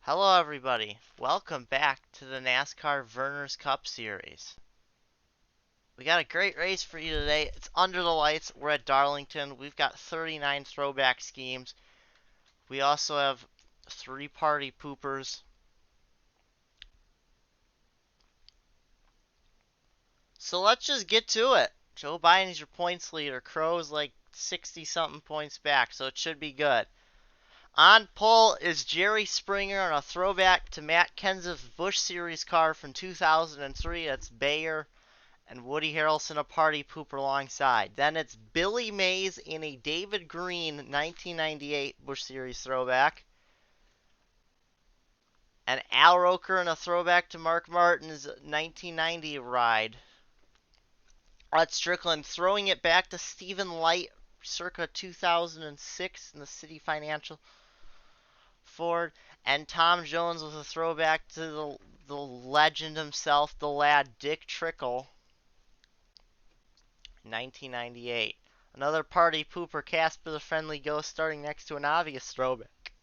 Hello everybody, welcome back to the NASCAR Vernors Cup Series. We got a great race for you today. It's under the lights. We're at Darlington. We've got 39 throwback schemes. We also have 3 party poopers. So let's just get to it. Joe Biden's your points leader. Crow's like 60 something points back, so it should be good. On pole is Jerry Springer on a throwback to Matt Kenseth's Busch Series car from 2003. That's Bayer and Woody Harrelson a party pooper alongside. Then it's Billy Mays in a David Green 1998 Busch Series throwback. And Al Roker in a throwback to Mark Martin's 1990 ride. Rod Strickland throwing it back to Stephen Light circa 2006 in the City Financial Ford. And Tom Jones with a throwback to the legend himself, the lad Dick Trickle. 1998. Another party pooper, Casper the Friendly Ghost, starting next to an obvious throwback.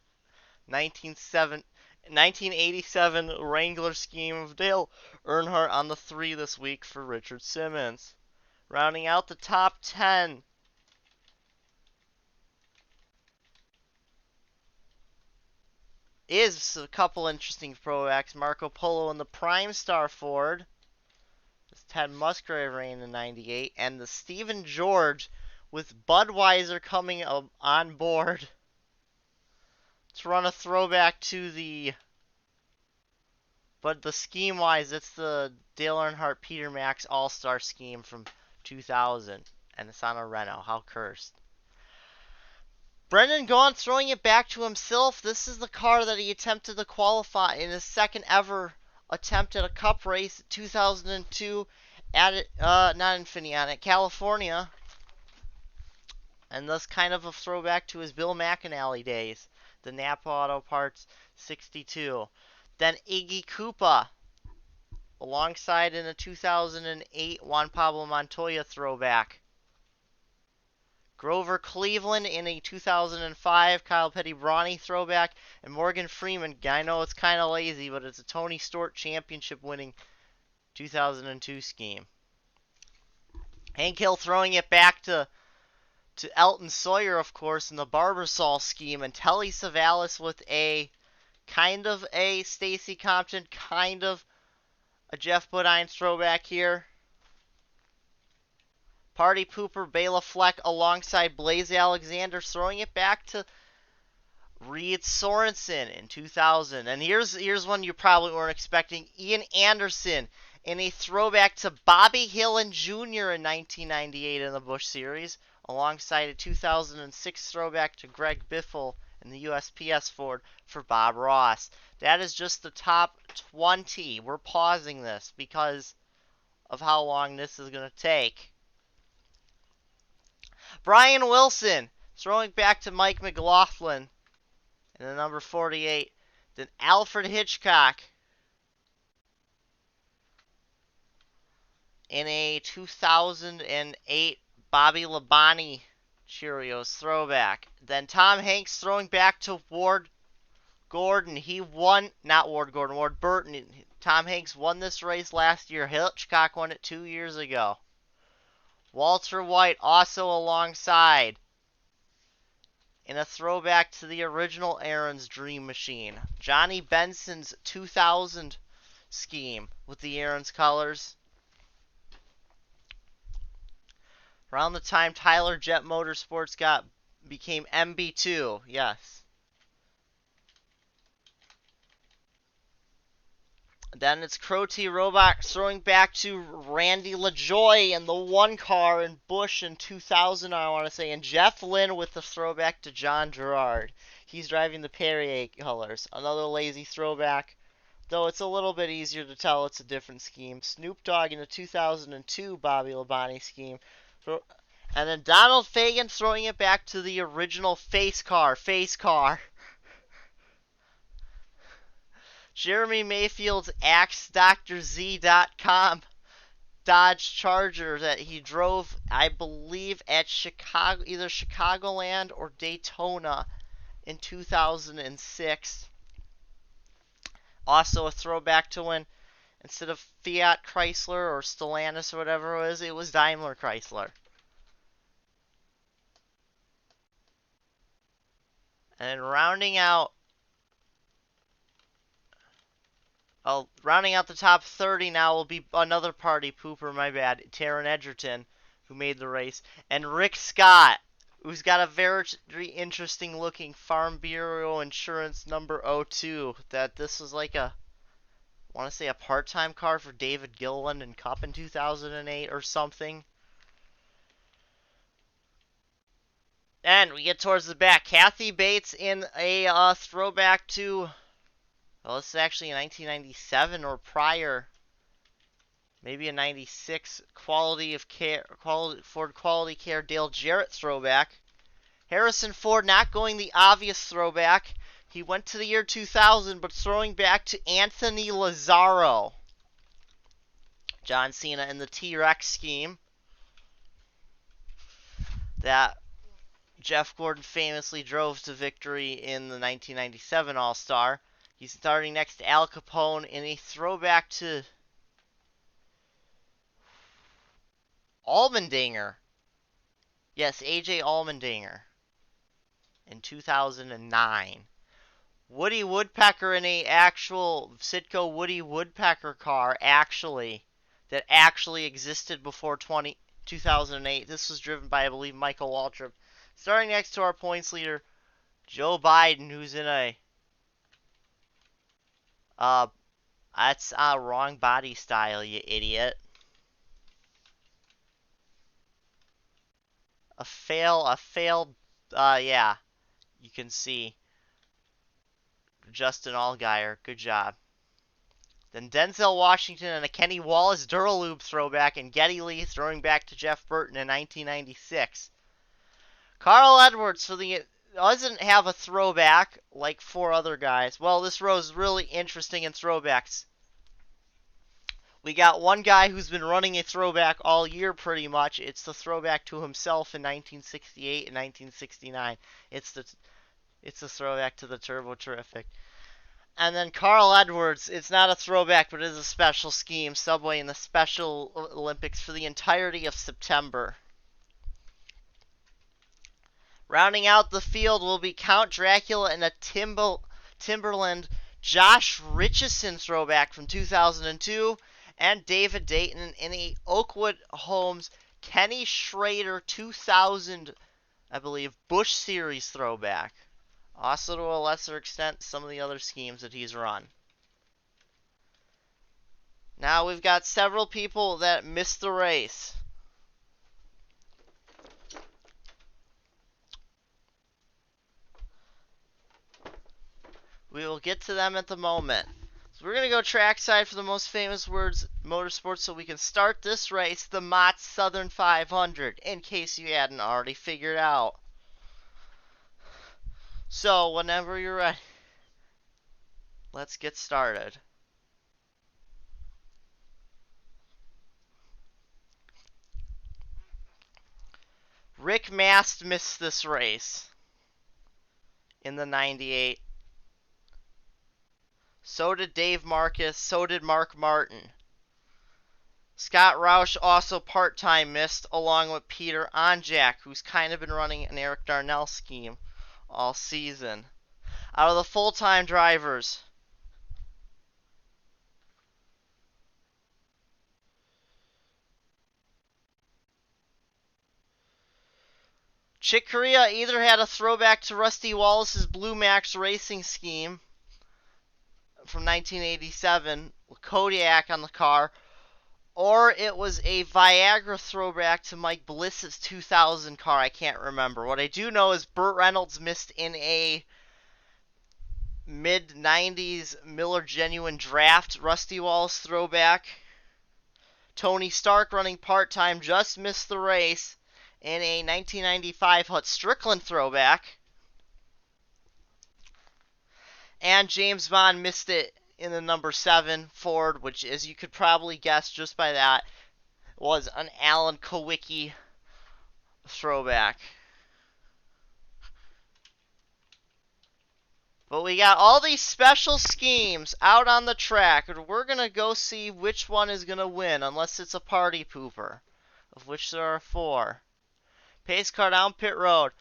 1987 Wrangler scheme of Dale Earnhardt on the 3 this week for Richard Simmons. Rounding out the top 10. Is a couple interesting throwbacks. Marco Polo in the Prime Star Ford. This Ted Musgrave ran in 98. And the Stephen George with Budweiser coming on board to run a throwback to the... But the scheme-wise, it's the Dale Earnhardt Peter Max All-Star scheme from 2000. And it's on a Renault. How cursed. Brendan Gaughan throwing it back to himself. This is the car that he attempted to qualify in his second ever attempt at a cup race in 2002 at California. And thus kind of a throwback to his Bill McAnally days. The Napa Auto Parts 62. Then Iggy Koopa alongside in a 2008 Juan Pablo Montoya throwback. Grover Cleveland in a 2005 Kyle Petty Brawny throwback. And Morgan Freeman, I know it's kind of lazy, but it's a Tony Stewart championship winning 2002 scheme. Hank Hill throwing it back to Elton Sawyer, of course, in the Barbasol scheme. And Telly Savalas with a kind of a Stacy Compton, kind of a Jeff Bodine throwback here. Party pooper Bela Fleck alongside Blaze Alexander throwing it back to Reed Sorensen in 2000. And here's one you probably weren't expecting. Ian Anderson in a throwback to Bobby Hillin Jr. in 1998 in the Busch Series, alongside a 2006 throwback to Greg Biffle in the USPS Ford for Bob Ross. That is just the top 20. We're pausing this because of how long this is going to take. Brian Wilson throwing back to Mike McLaughlin in the number 48. Then Alfred Hitchcock in a 2008 Bobby Labonte Cheerios throwback. Then Tom Hanks throwing back to Ward Gordon. He won, not Ward Gordon, Ward Burton. Tom Hanks won this race last year. Hitchcock won it 2 years ago. Walter White also alongside in a throwback to the original Aaron's Dream Machine. Johnny Benson's 2000 scheme with the Aaron's colors. Around the time Tyler Jet Motorsports became MB2, yes. Then it's Crow T Robot throwing back to Randy LaJoy in the one car in Busch in 2000, I want to say. And Jeff Lynne with the throwback to John Gerard. He's driving the Perrier colors. Another lazy throwback, though it's a little bit easier to tell it's a different scheme. Snoop Dogg in the 2002 Bobby Labonte scheme. And then Donald Fagen throwing it back to the original Face car. Jeremy Mayfield's AxeDrZ.com Dodge Charger that he drove, I believe, at Chicago, either Chicagoland or Daytona in 2006. Also a throwback to when instead of Fiat Chrysler or Stellantis or whatever it was Daimler Chrysler. And rounding out the top 30 now will be another party pooper, my bad, Taron Edgerton, who made the race, and Rick Scott, who's got a very interesting looking Farm Bureau Insurance number 02. That this was like I want to say a part-time car for David Gilliland and Cup in 2008 or something. And we get towards the back. Kathy Bates in a throwback to, well, this is actually 1997 or prior. Maybe a 96 Ford Quality Care Dale Jarrett throwback. Harrison Ford not going the obvious throwback. He went to the year 2000, but throwing back to Anthony Lazzaro. John Cena in the T-Rex scheme that Jeff Gordon famously drove to victory in the 1997 All-Star. He's starting next to Al Capone in a throwback to Allmendinger. Yes, AJ Allmendinger in 2009. Woody Woodpecker in a actual Sitco Woody Woodpecker car that actually existed before 2008. This was driven by, I believe, Michael Waltrip. Starting next to our points leader, Joe Biden, who's in a that's wrong body style, you idiot. A failed, yeah, you can see. Justin Allgaier, good job. Then Denzel Washington and a Kenny Wallace Duralube throwback, and Geddy Lee throwing back to Jeff Burton in 1996. Carl Edwards doesn't have a throwback like four other guys. Well, this row is really interesting in throwbacks. We got one guy who's been running a throwback all year pretty much. It's the throwback to himself in 1968 and 1969. It's the throwback to the Turbo Terrific. And then Carl Edwards, it's not a throwback, but it is a special scheme. Subway in the Special Olympics for the entirety of September. Rounding out the field will be Count Dracula and a Timberland Josh Richardson throwback from 2002, and David Dayton in a Oakwood Homes Kenny Schrader 2000, I believe, Busch Series throwback. Also, to a lesser extent, some of the other schemes that he's run. Now we've got several people that missed the race. We will get to them at the moment. So we're going to go trackside for the most famous words motorsports so we can start this race, the Mott Southern 500, in case you hadn't already figured out. So, whenever you're ready, let's get started. Rick Mast missed this race in the 98. So did Dave Marcus. So did Mark Martin. Scott Roush also part-time missed, along with Peter Onjak, who's kind of been running an Eric Darnell scheme all season. Out of the full-time drivers, Chick Corea either had a throwback to Rusty Wallace's Blue Max racing scheme from 1987 with Kodiak on the car, or it was a Viagra throwback to Mike Bliss's 2000 car. I can't remember. What I do know is Burt Reynolds missed in a mid-90s Miller Genuine Draft Rusty Wallace throwback. Tony Stark, running part-time, just missed the race in a 1995 Hut Strickland throwback. And James Bond missed it in the number 7 Ford, which, as you could probably guess just by that, was an Alan Kowicki throwback. But we got all these special schemes out on the track, and we're going to go see which one is going to win, unless it's a party pooper, of which there are 4. Pace car down pit road.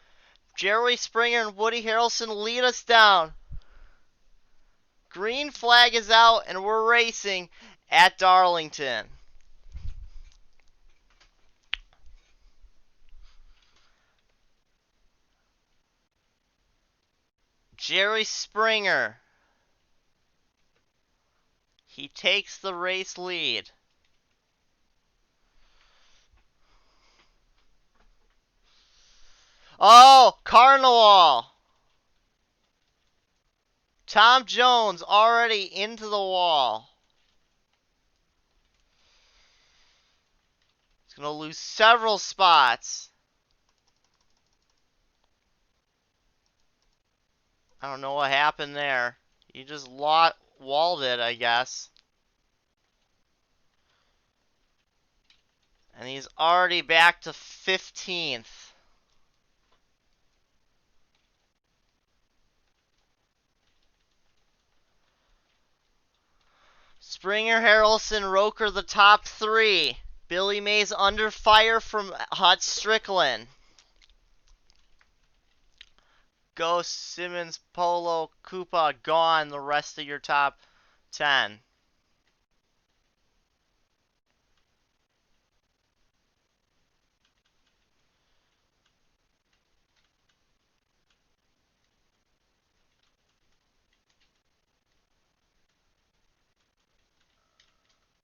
Jerry Springer and Woody Harrelson lead us down. Green flag is out, and we're racing at Darlington. Jerry Springer. He takes the race lead. Oh, Carnival. Tom Jones already into the wall. He's going to lose several spots. I don't know what happened there. He just walled it, I guess. And he's already back to 15th. Springer, Harrelson, Roker, the top 3. Billy Mays under fire from Hut Strickland. Ghost, Simmons, Polo, Koopa, gone the rest of your top 10.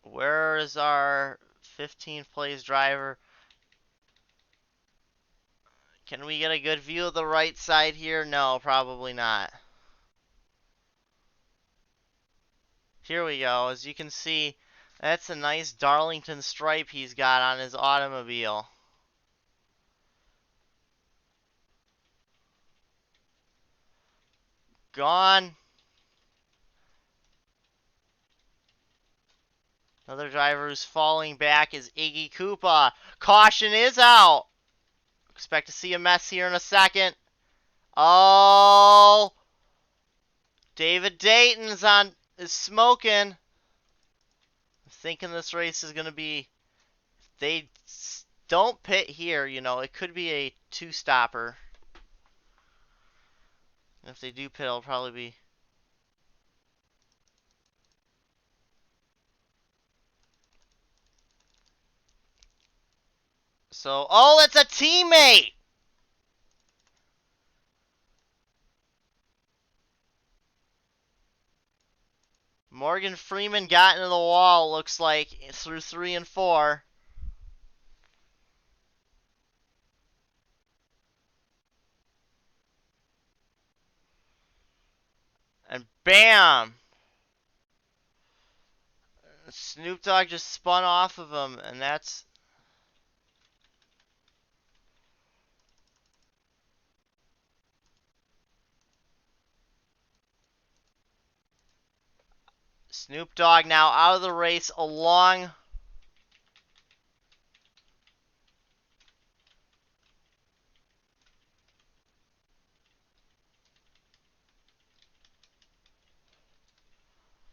Where is our 15th place driver? Can we get a good view of the right side here? No, probably not. Here we go. As you can see, that's a nice Darlington stripe he's got on his automobile. Gone. Another driver who's falling back is Iggy Koopa. Caution is out. Expect to see a mess here in a second. Oh, David Dayton's is smoking. I'm thinking this race is going to be, if they don't pit here, you know, it could be a 2-stopper. And if they do pit, it'll probably be. So, oh, it's a teammate! Morgan Freeman got into the wall, looks like, through 3 and 4. And bam! Snoop Dogg just spun off of him, and that's. Snoop Dogg now out of the race along.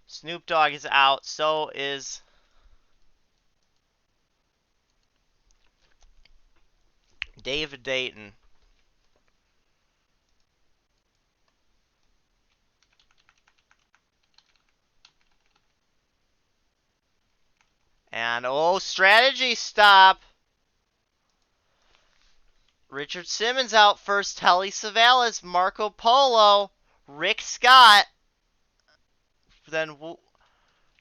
Snoop Dogg is out, so is David Dayton. And oh, strategy stop. Richard Simmons out first. Telly Savalas, Marco Polo, Rick Scott. Then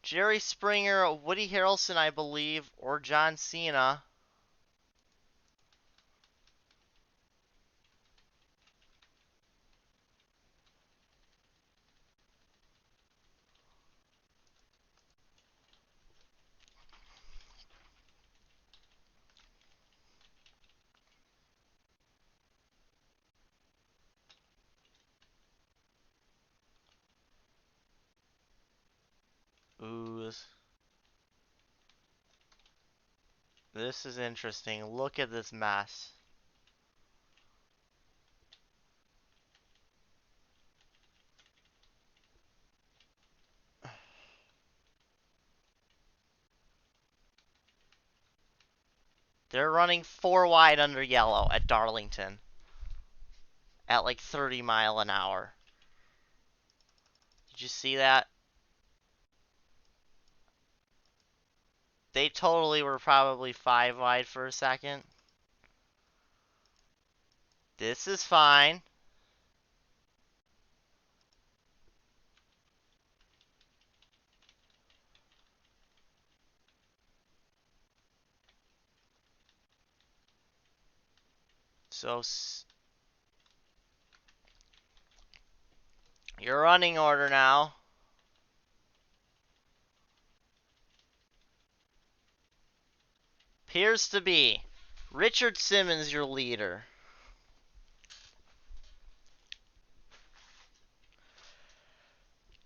Jerry Springer, Woody Harrelson, I believe, or John Cena. Ooh, this is interesting. Look at this mess. They're running 4 wide under yellow at Darlington at like 30 mile an hour. Did you see that? They totally were probably 5 wide for a second. This is fine. So your running order now. Appears to be Richard Simmons, your leader.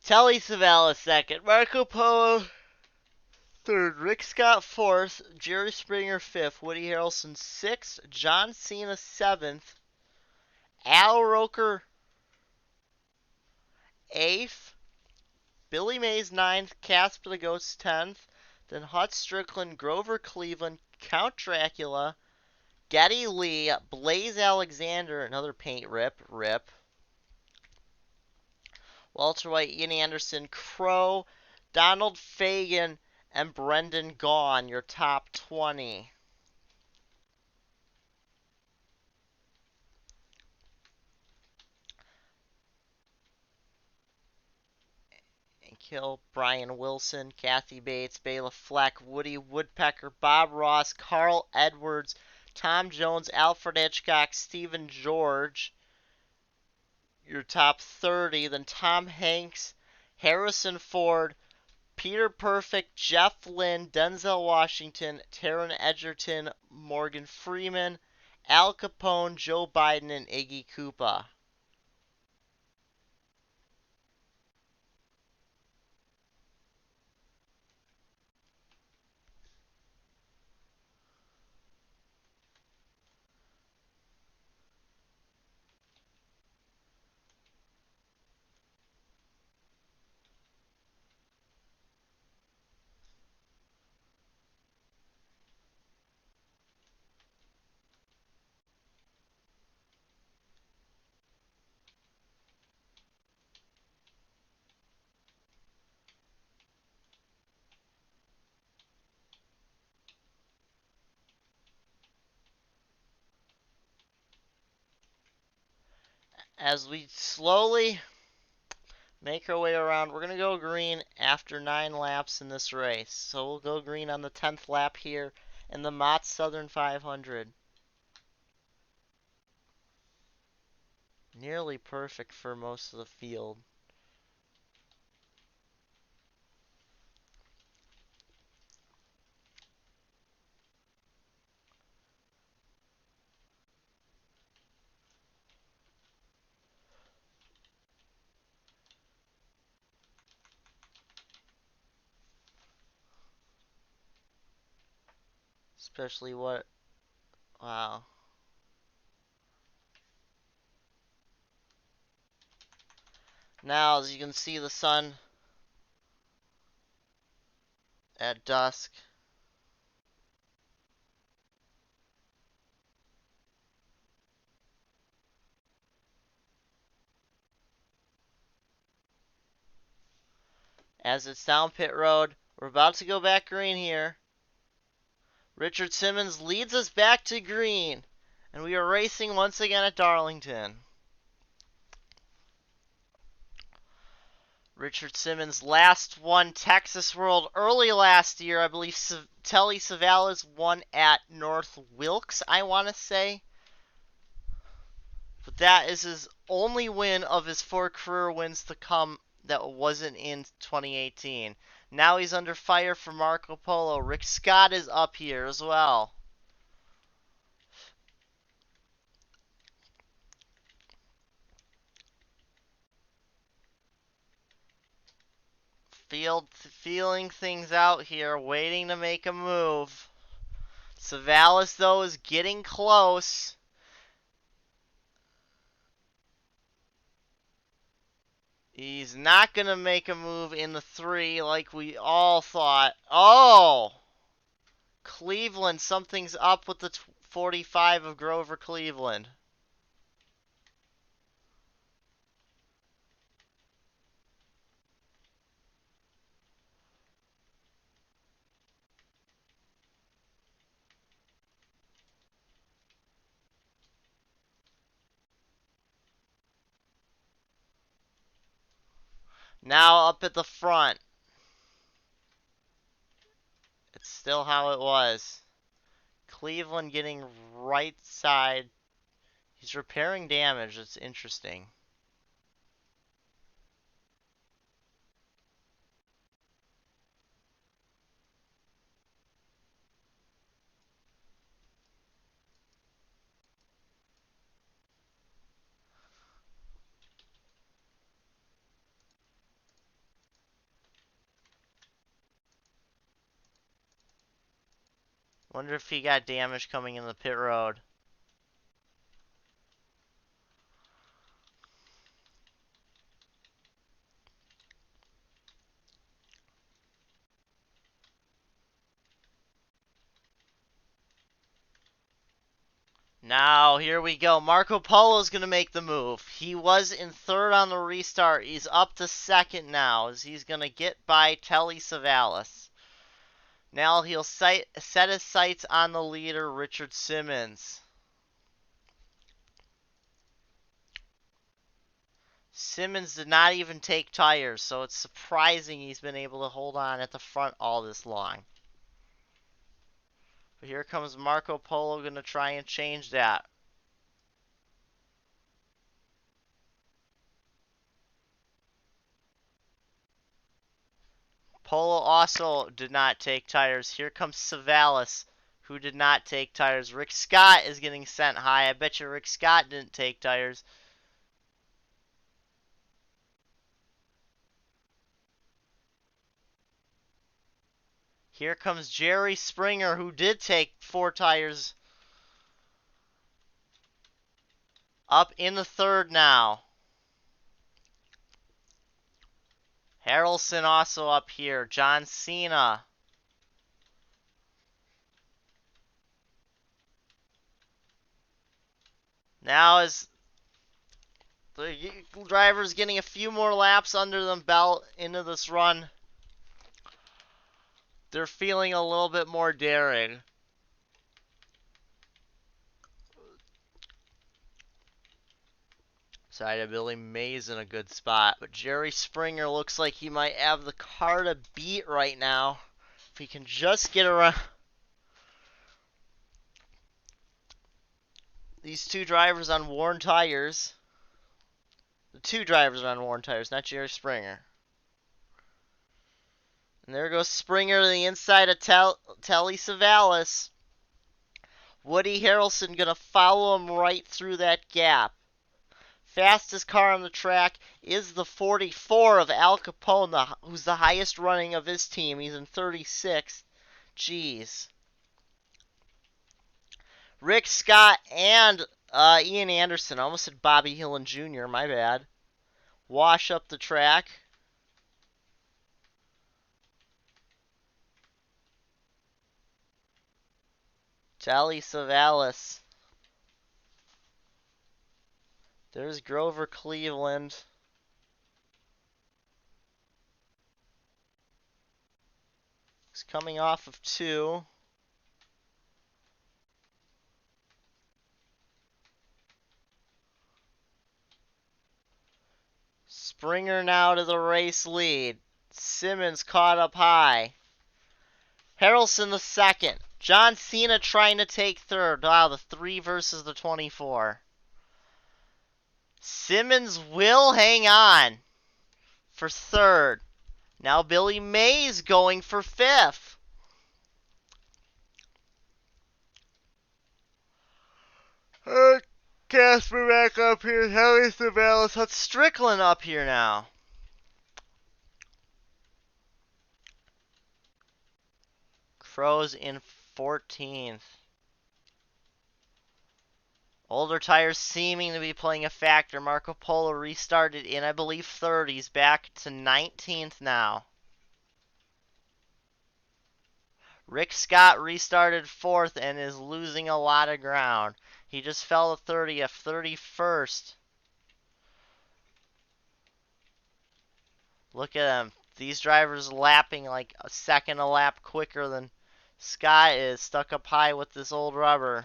Telly Savalas second. Marco Polo third. Rick Scott fourth. Jerry Springer fifth. Woody Harrelson sixth. John Cena seventh. Al Roker eighth. Billy Mays ninth. Casper the Ghost 10th. Then Hut Strickland, Grover Cleveland, Count Dracula, Geddy Lee, Blaze Alexander, another paint rip. Walter White, Ian Anderson, Crow, Donald Fagen, and Brendan Gaughan, your top 20. And Kill, Brian Wilson, Kathy Bates, Bela Fleck, Woody Woodpecker, Bob Ross, Carl Edwards, Tom Jones, Alfred Hitchcock, Stephen George, your top 30. Then Tom Hanks, Harrison Ford, Peter Perfect, Jeff Lynne, Denzel Washington, Taron Egerton, Morgan Freeman, Al Capone, Joe Biden, and Iggy Koopa. As we slowly make our way around, we're going to go green after 9 laps in this race. So we'll go green on the 10th lap here in the Mott Southern 500. Nearly perfect for most of the field. Especially what... Wow. Now, as you can see, the sun at dusk. As it's down pit road, we're about to go back green here. Richard Simmons leads us back to green, and we are racing once again at Darlington. Richard Simmons last won Texas World early last year. I believe Telly Savalas won at North Wilkes, I want to say. But that is his only win of his 4 career wins to come that wasn't in 2018. Now he's under fire for Marco Polo. Rick Scott is up here as well. Feeling things out here, waiting to make a move. Savalas, though, is getting close. He's not going to make a move in the 3 like we all thought. Oh! Cleveland, something's up with the 45 of Grover Cleveland. Now up at the front. It's still how it was. Cleveland getting right side. He's repairing damage. It's interesting. Wonder if he got damage coming in the pit road. Now, here we go. Marco Polo's going to make the move. He was in third on the restart. He's up to second now as he's going to get by Telly Savalas. Now he'll set his sights on the leader, Richard Simmons. Simmons did not even take tires, so it's surprising he's been able to hold on at the front all this long. But here comes Marco Polo going to try and change that. Polo also did not take tires. Here comes Savalas, who did not take tires. Rick Scott is getting sent high. I bet you Rick Scott didn't take tires. Here comes Jerry Springer, who did take 4 tires. Up in the third now. Harrelson also up here. John Cena. Now as the driver's getting a few more laps under them belt into this run, they're feeling a little bit more daring. Side of Billy Mays in a good spot, but Jerry Springer looks like he might have the car to beat right now. If he can just get around. These two drivers on worn tires. The two drivers are on worn tires, not Jerry Springer. And there goes Springer to the inside of Telly Savalas. Woody Harrelson going to follow him right through that gap. Fastest car on the track is the 44 of Al Capone, who's the highest running of his team. He's in 36th. Jeez. Rick Scott and Ian Anderson. I almost said Bobby Hillin Jr. My bad. Wash up the track. Telly Savalas. There's Grover Cleveland. He's coming off of 2. Springer now to the race lead. Simmons caught up high. Harrelson the second. John Cena trying to take third. Wow, the 3 versus the 24. Simmons will hang on for third. Now Billy Mays going for 5th. Casper back up here. Telly Savalas. That's Strickland up here now. Crow's in 14th. Older tires seeming to be playing a factor. Marco Polo restarted in, I believe, 3rd. He's back to 19th now. Rick Scott restarted 4th and is losing a lot of ground. He just fell to 30th, 31st. Look at him. These drivers lapping like a second a lap quicker than Scott is, stuck up high with this old rubber.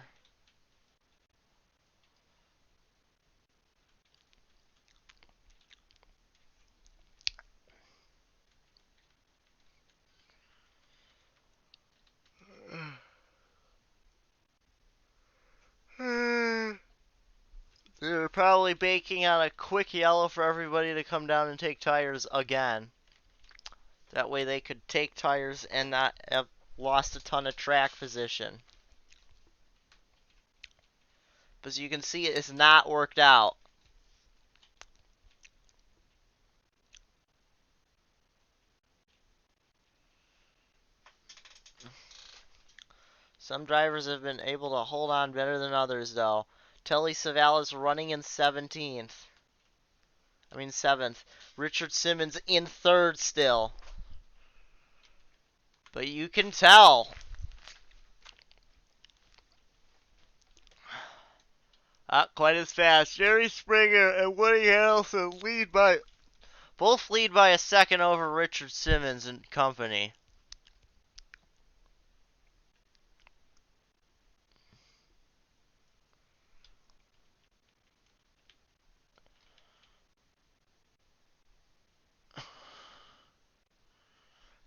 They're probably baking on a quick yellow for everybody to come down and take tires again. That way they could take tires and not have lost a ton of track position. But as you can see, it's not worked out. Some drivers have been able to hold on better than others, though. Telly Savalas running in 17th. 7th. Richard Simmons in 3rd still. But you can tell. Not quite as fast. Jerry Springer and Woody Harrelson both lead by a second over Richard Simmons and company.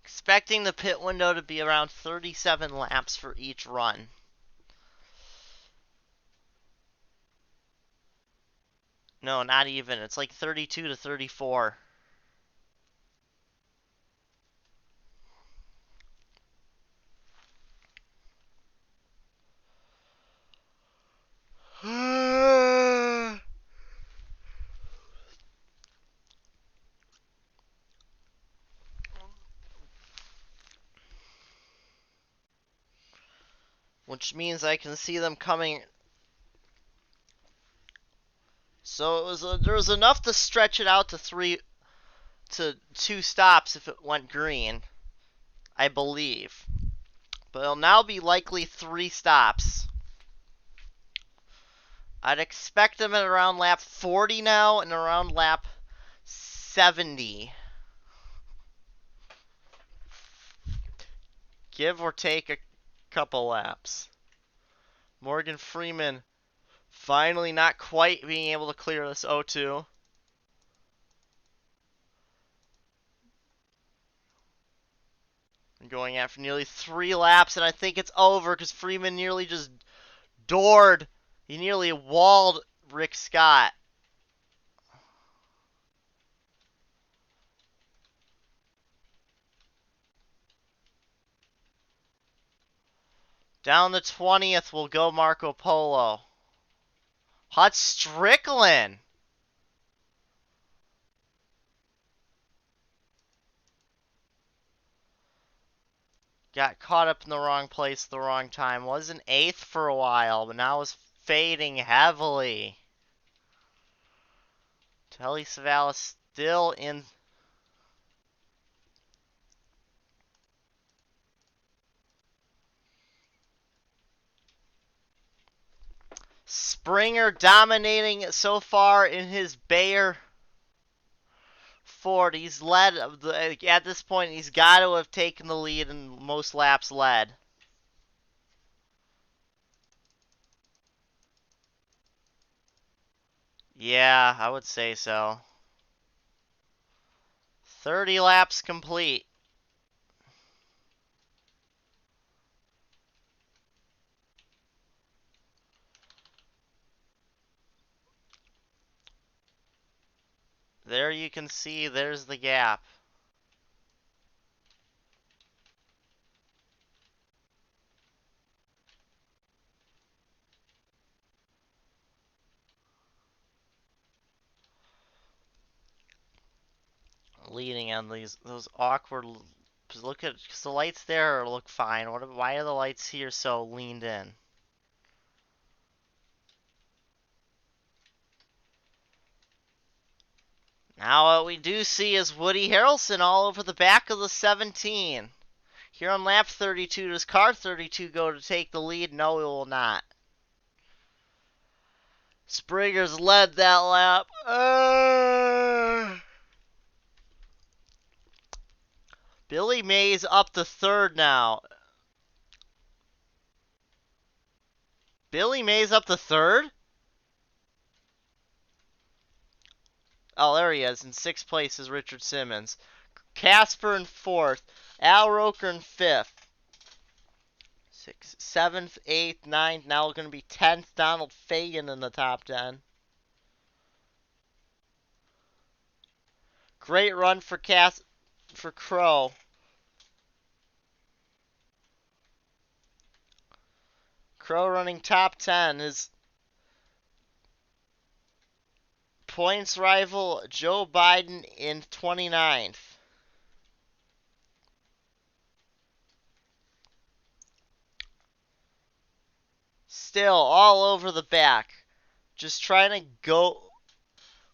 Expecting the pit window to be around 37 laps for each run. No, not even. It's like 32 to 34. Which means I can see them coming. So there was enough to stretch it out to 2 stops if it went green, I believe. But it'll now be likely 3 stops. I'd expect them at around lap 40 now and around lap 70. Give or take a couple laps. Morgan Freeman finally not quite being able to clear this 0-2. Going after nearly 3 laps, and I think it's over because Freeman nearly just he nearly walled Rick Scott. Down the 20th will go Marco Polo. Hut Strickland. Got caught up in the wrong place at the wrong time. Was in 8th for a while, but now is fading heavily. Telly Savalas still in. Springer dominating so far in his Bayer Ford. He's led, at this point, he's got to have taken the lead in most laps led. Yeah, I would say so. 30 laps complete. There you can see, there's the gap. Leading on those awkward. Look at, cause the lights there look fine. Why are the lights here so leaned in? Now what we do see is Woody Harrelson all over the back of the 17. Here on lap 32, does car 32 go to take the lead? No, it will not. Springer's led that lap. Billy Mays up to third now. Billy Mays up to third? Oh, there he is. In sixth place is Richard Simmons. Casper in fourth. Al Roker in fifth. Sixth, seventh, eighth, ninth. Now going to be 10th. Donald Fagan in the top 10. Great run for Crow. Crow running top 10. His points rival Joe Biden in 29th. Still all over the back. Just trying to go.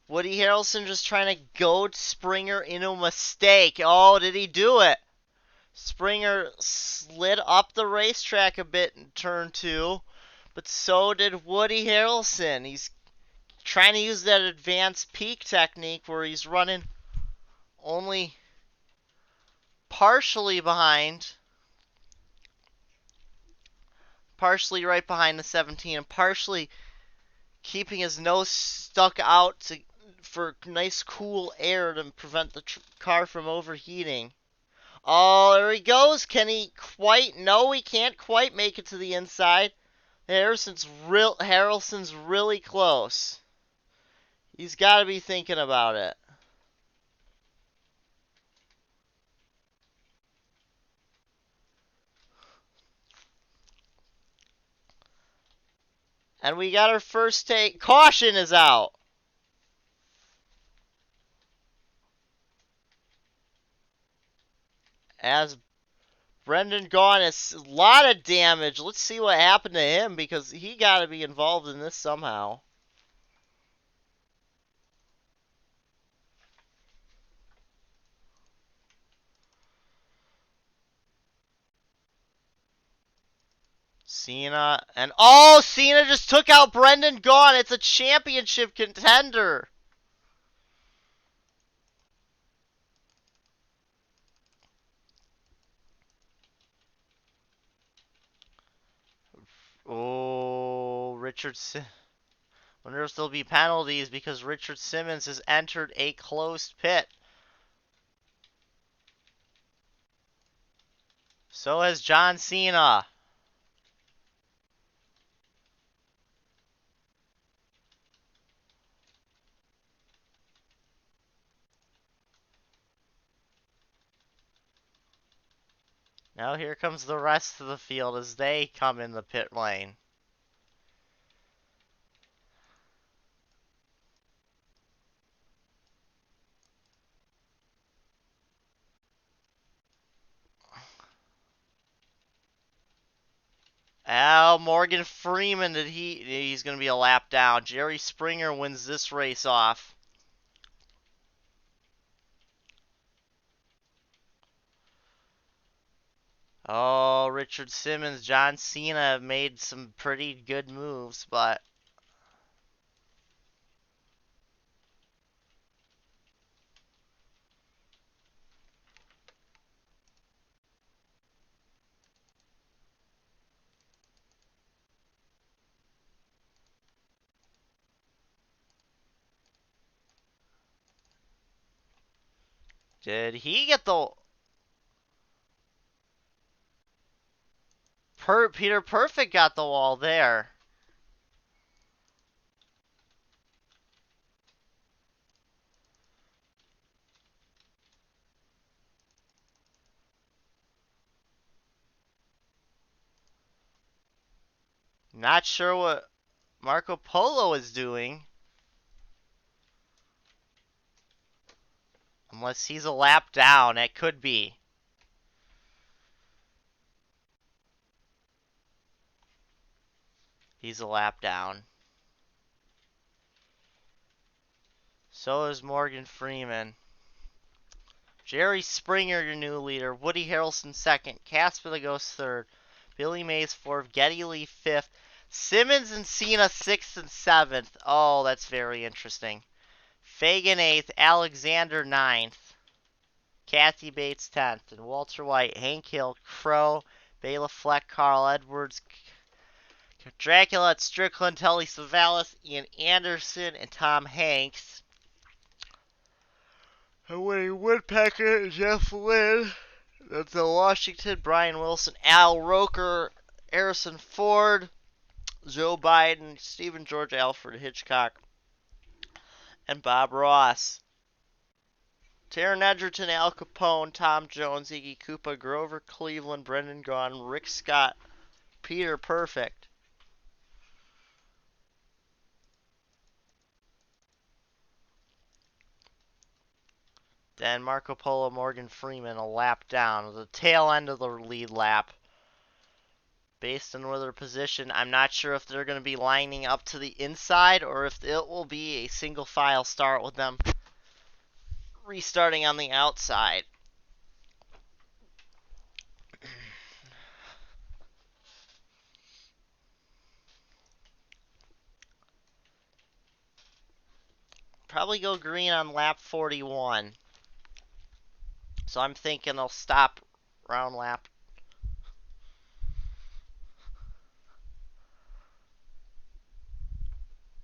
Woody Harrelson just trying to goad Springer into a mistake. Oh, did he do it? Springer slid up the racetrack a bit in turn 2, but so did Woody Harrelson. He's trying to use that advanced peak technique where he's running only partially behind, partially right behind the 17, and partially keeping his nose stuck out for nice cool air to prevent the car from overheating. Oh, there he goes. Can he quite? No, he can't quite make it to the inside. Harrelson's really close. He's got to be thinking about it. And we got our first take. Caution is out. As Brendan Gaughan has a lot of damage. Let's see what happened to him because he got to be involved in this somehow. Cena Cena just took out Brendan Gaughan. It's a championship contender. Oh, wonder if there'll be penalties because Richard Simmons has entered a closed pit. So has John Cena. Now here comes the rest of the field as they come in the pit lane. Morgan Freeman, he's going to be a lap down. Jerry Springer wins this race off. Oh, Richard Simmons, John Cena have made some pretty good moves, but did he get the... Peter Perfect got the wall there. Not sure what Marco Polo is doing. Unless he's a lap down, it could be. He's a lap down. So is Morgan Freeman. Jerry Springer, your new leader. Woody Harrelson second. Casper the Ghost third. Billy Mays fourth. Geddy Lee fifth. Simmons and Cena sixth and seventh. Oh, that's very interesting. Fagan eighth. Alexander ninth. Kathy Bates 10th. And Walter White, Hank Hill, Crow, Bela Fleck, Carl Edwards, Dracula, Strickland, Telly Savalas, Ian Anderson, and Tom Hanks. And Woody Woodpecker, Jeff Lynne. That's Washington, Brian Wilson, Al Roker, Harrison Ford, Joe Biden, Stephen George, Alfred Hitchcock, and Bob Ross. Taron Egerton, Al Capone, Tom Jones, Iggy Koopa, Grover Cleveland, Brendan Gaughan, Rick Scott, Peter Perfect. Then Marco Polo, Morgan Freeman, a lap down. The tail end of the lead lap. Based on where they're positioned, I'm not sure if they're going to be lining up to the inside or if it will be a single file start with them restarting on the outside. Probably go green on lap 41. So I'm thinking they'll stop around lap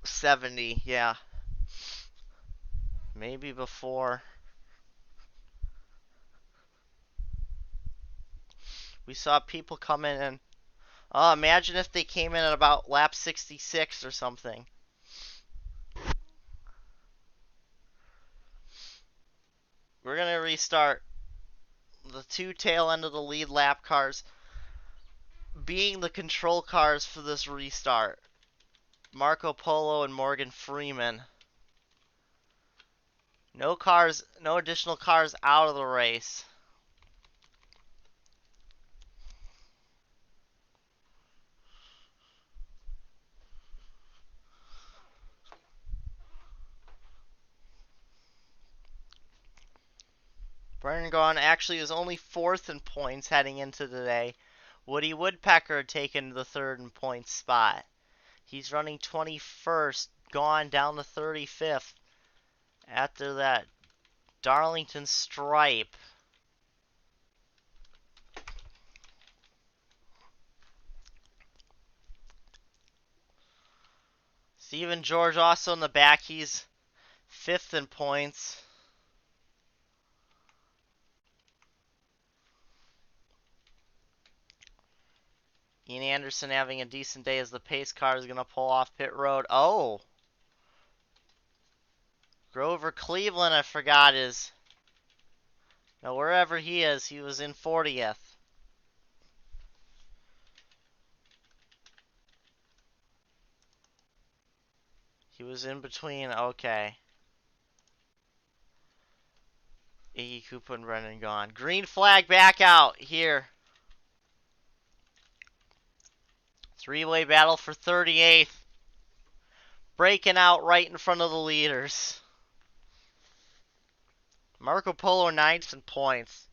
70, yeah. Maybe before. We saw people come in and... Oh, imagine if they came in at about lap 66 or something. We're going to restart. The two tail end of the lead lap cars being the control cars for this restart. Marco Polo and Morgan Freeman. No additional cars out of the race. Brendan Gaughan actually was only fourth in points heading into today. Woody Woodpecker had taken the third in points spot. He's running 21st, Gaughan down to 35th. After that, Darlington stripe. Stephen George also in the back. He's fifth in points. Ian Anderson having a decent day as the pace car is going to pull off pit road. Oh! Grover Cleveland, I forgot, is... Now, wherever he is, he was in 40th. He was in between, okay. Iggy Koopa and Brendan Gaughan. Green flag back out here. Three-way battle for 38th. Breaking out right in front of the leaders. Marco Polo 9th in points.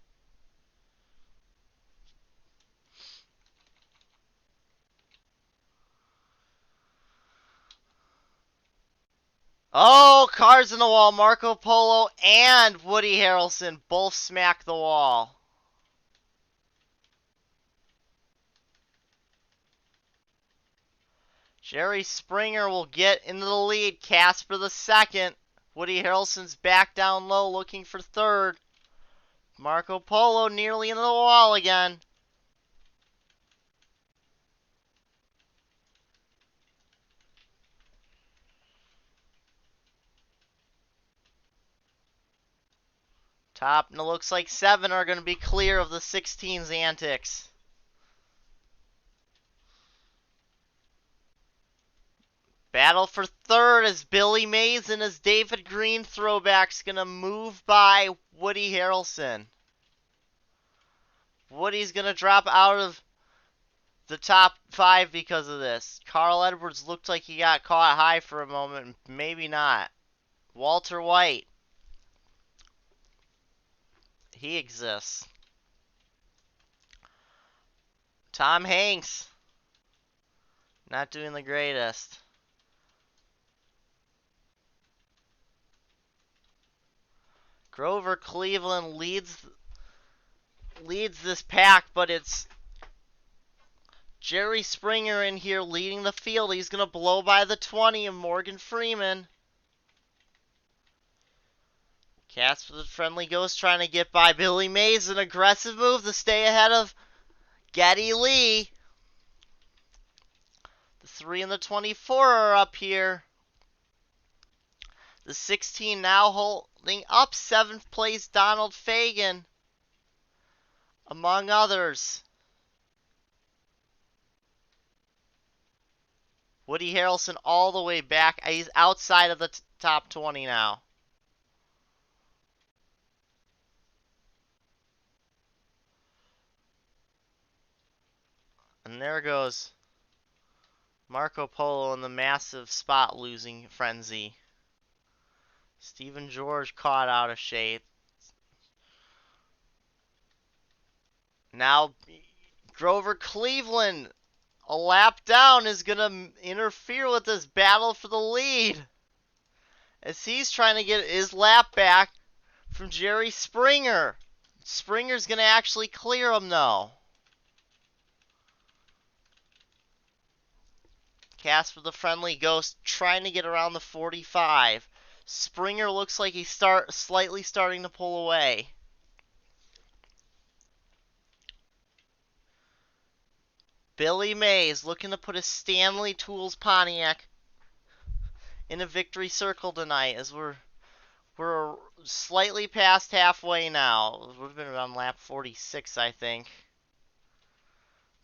Oh, cars in the wall. Marco Polo and Woody Harrelson both smack the wall. Jerry Springer will get into the lead. Casper the second. Woody Harrelson's back down low looking for third. Marco Polo nearly into the wall again. Top, and it looks like 7 are going to be clear of the 16's antics. Battle for third as Billy Mays and his David Green throwback's going to move by Woody Harrelson. Woody's going to drop out of the top 5 because of this. Carl Edwards looked like he got caught high for a moment. Maybe not. Walter White. he exists. Tom Hanks, not doing the greatest. Grover Cleveland leads this pack, but it's Jerry Springer in here leading the field. He's going to blow by the 20 of Morgan Freeman. Cast for the friendly ghost trying to get by Billy Mays. An aggressive move to stay ahead of Geddy Lee. The 3 and the 24 are up here. The 16 now holding up 7th place Donald Fagen, among others. Woody Harrelson all the way back. He's outside of the top 20 now. And there goes Marco Polo in the massive spot losing frenzy. Stephen George caught out of shape. Now Grover Cleveland, a lap down, is going to interfere with this battle for the lead, as he's trying to get his lap back from Jerry Springer. Springer's going to actually clear him, though. Cast for the friendly ghost, trying to get around the 45. Springer looks like he's slightly starting to pull away. Billy Mays looking to put a Stanley Tools Pontiac in a victory circle tonight, as we're slightly past halfway now. It would have been around lap 46, I think.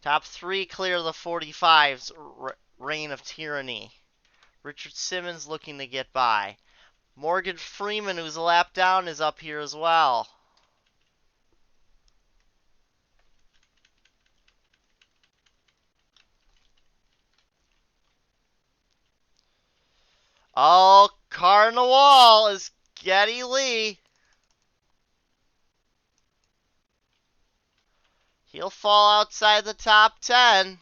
Top 3 clear the 45's reign of tyranny. Richard Simmons looking to get by. Morgan Freeman, who's a lap down, is up here as well. Oh, car in the wall is Geddy Lee. He'll fall outside the top 10.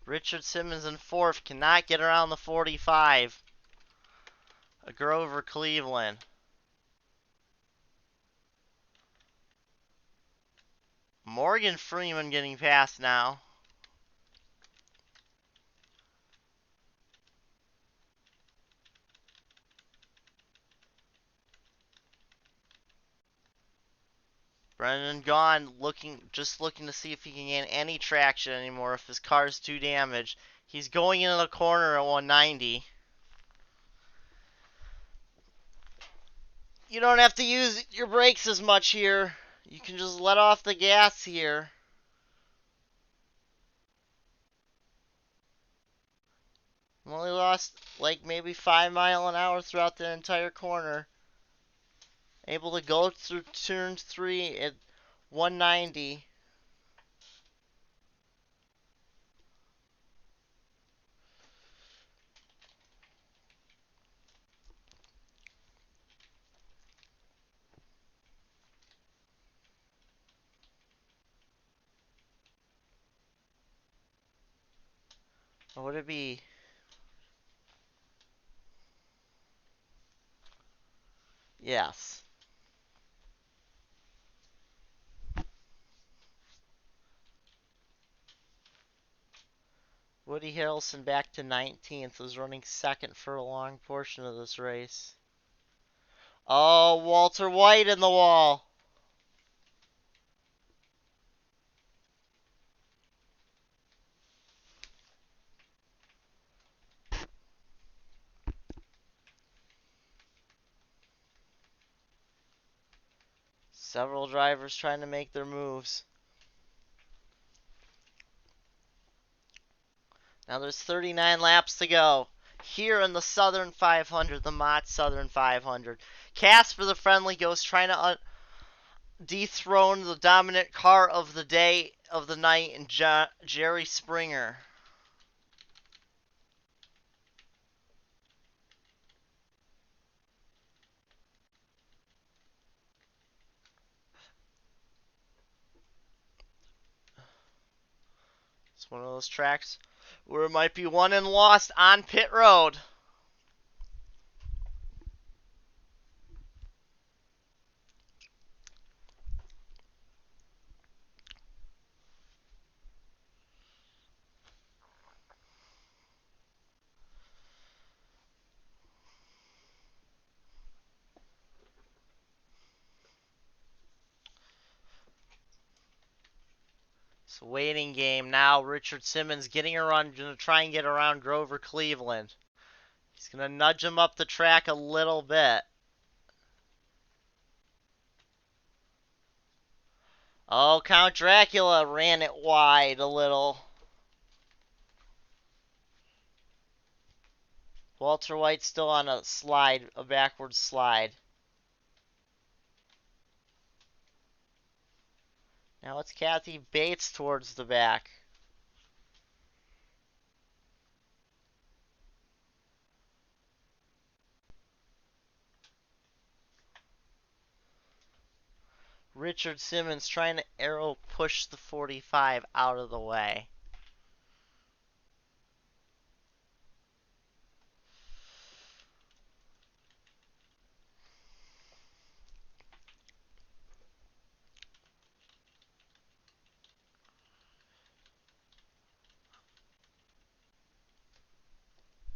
Richard Simmons in 4th, cannot get around the 45. A Grover Cleveland. Morgan Freeman getting past now. Brendan Gaughan just looking to see if he can gain any traction anymore, if his car's too damaged. He's going into the corner at 190. You don't have to use your brakes as much here. You can just let off the gas here. Only lost like maybe 5 miles an hour throughout the entire corner. Able to go through turn 3 at 190. Or would it be? Yes. Woody Harrelson back to 19th, was running 2nd for a long portion of this race. Oh, Walter White in the wall. Several drivers trying to make their moves. Now there's 39 laps to go. Here in the Southern 500, the Mott Southern 500. Cast for the friendly ghost, trying to dethrone the dominant car of the day, of the night, and Jerry Springer. It's one of those tracks where it might be won and lost on pit road. It's a waiting game now. Richard Simmons getting a run to try and get around Grover Cleveland. He's going to nudge him up the track a little bit. Oh, Count Dracula ran it wide a little. Walter White still on a slide, a backward slide. Now it's Kathy Bates towards the back. Richard Simmons trying to arrow push the 45 out of the way.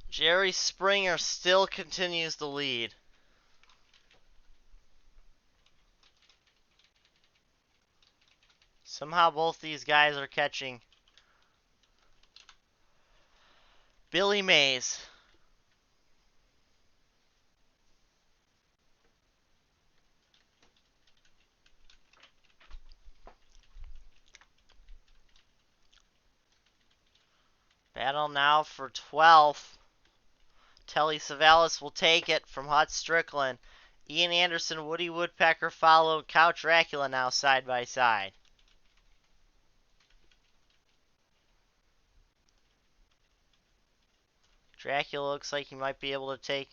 Jerry Springer still continues the lead. Somehow both these guys are catching. Billy Mays. Battle now for 12th. Telly Savalas will take it from Hut Strickland. Ian Anderson, Woody Woodpecker followed. Count Dracula now side by side. Dracula looks like he might be able to take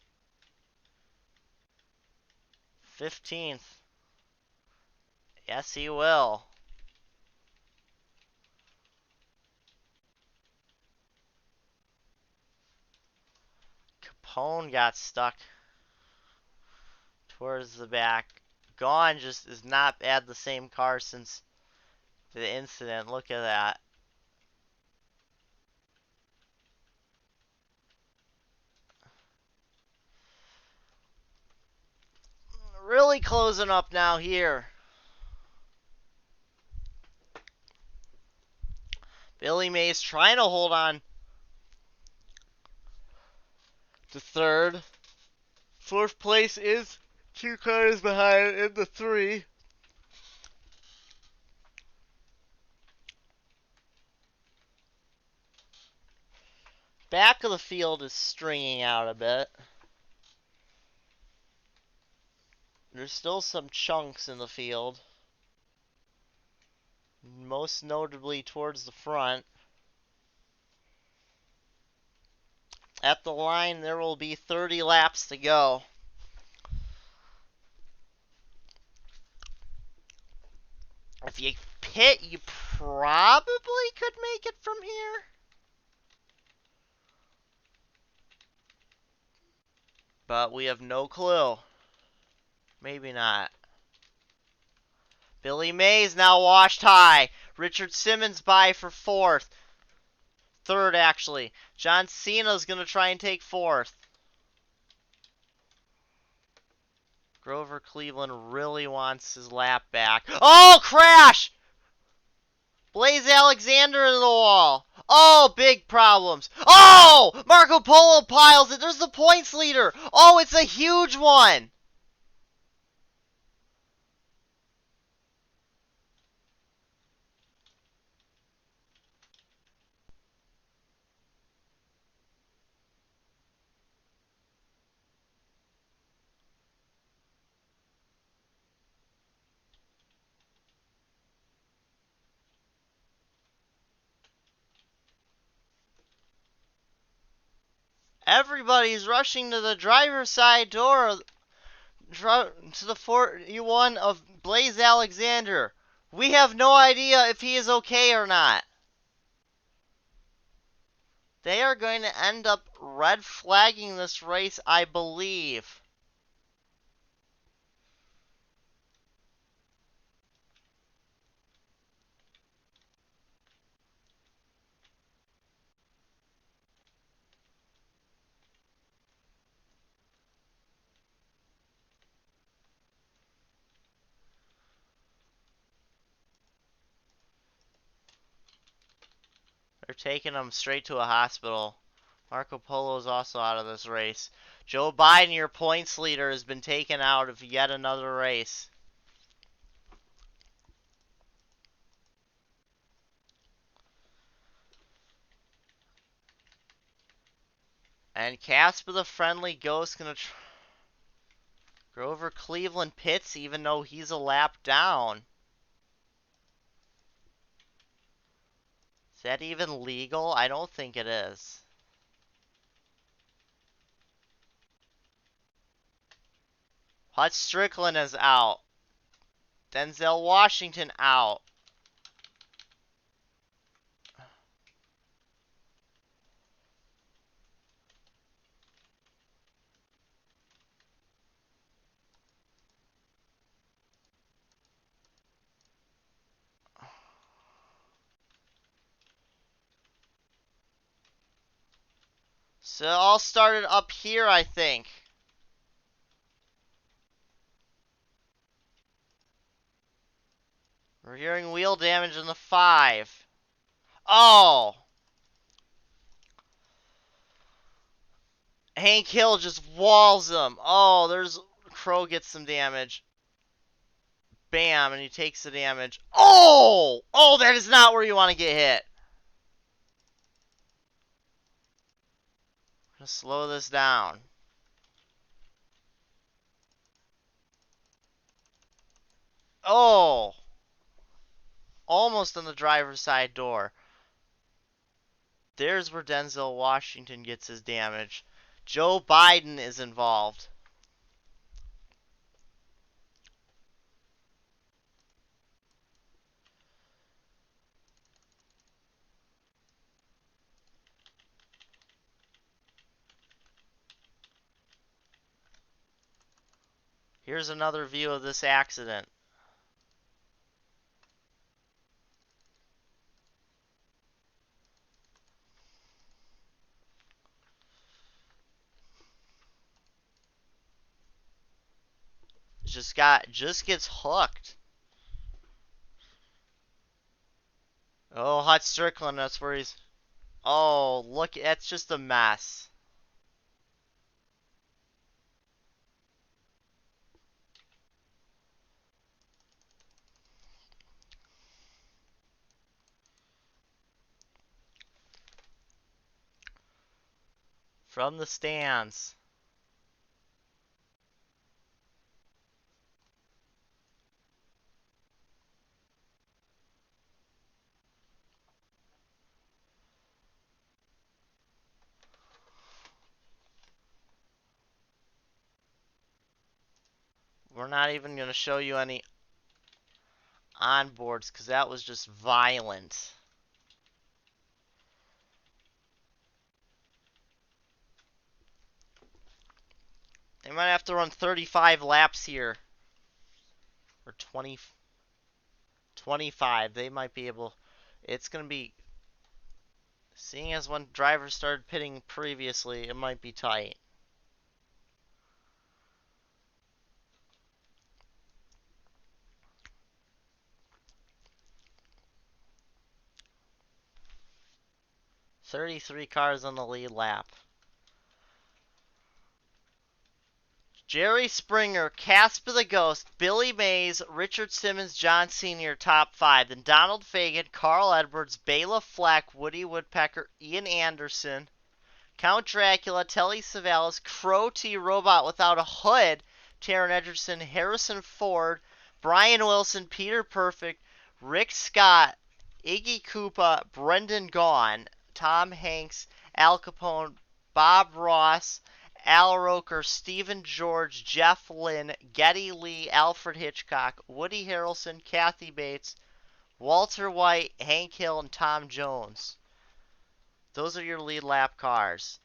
15th. Yes, he will. Capone got stuck towards the back. Gone just has not had the same car since the incident. Look at that. Really closing up now here. Billy Mays trying to hold on to third. Fourth place is 2 cars behind in the 3. Back of the field is stringing out a bit. There's still some chunks in the field. Most notably towards the front. At the line, there will be 30 laps to go. If you pit, you probably could make it from here. But we have no clue. Maybe not. Billy Mays now washed high. Richard Simmons by for 4th. 3rd, actually. John Cena's going to try and take 4th. Grover Cleveland really wants his lap back. Oh, crash! Blaze Alexander into the wall. Oh, big problems. Oh, Marco Polo piles it. There's the points leader. Oh, it's a huge one. Everybody's rushing to the driver's side door to the 41 of Blaze Alexander. We have no idea if he is okay or not. They are going to end up red flagging this race, I believe. They're taking him straight to a hospital. Marco Polo is also out of this race. Joe Biden, your points leader, has been taken out of yet another race. And Casper the Friendly Ghost going to Grover Cleveland pits even though he's a lap down. Is that even legal? I don't think it is. Hut Strickland is out. Denzel Washington out. So it all started up here, I think. We're hearing wheel damage in the 5. Oh! Hank Hill just walls him. Oh, there's Crow gets some damage. Bam, and he takes the damage. Oh! Oh, that is not where you want to get hit. I'm going to slow this down. Oh! Almost on the driver's side door. There's where Denzel Washington gets his damage. Joe Biden is involved. Here's another view of this accident. Just gets hooked. Oh, Hut Strickland, that's where he's... Oh, look, that's just a mess. From the stands. We're not even going to show you any onboards because that was just violent. They might have to run 35 laps here. Or 20, 25. They might be able... It's going to be... Seeing as when drivers started pitting previously, it might be tight. "33 cars on the lead lap. Jerry Springer, Casper the Ghost, Billy Mays, Richard Simmons, John Sr. top 5. Then Donald Fagan, Carl Edwards, Bela Fleck, Woody Woodpecker, Ian Anderson, Count Dracula, Telly Savalas, Crow T Robot Without a Hood, Taron Edgerton, Harrison Ford, Brian Wilson, Peter Perfect, Rick Scott, Iggy Koopa, Brendan Gaughan, Tom Hanks, Al Capone, Bob Ross, Al Roker, Stephen George, Jeff Lynne, Geddy Lee, Alfred Hitchcock, Woody Harrelson, Kathy Bates, Walter White, Hank Hill, and Tom Jones. Those are your lead lap cars.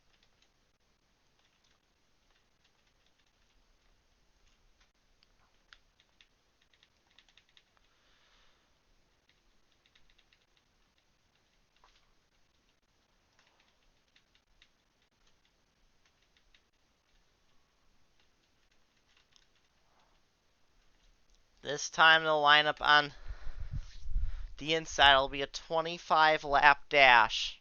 This time the lineup on the inside will be a 25 lap dash.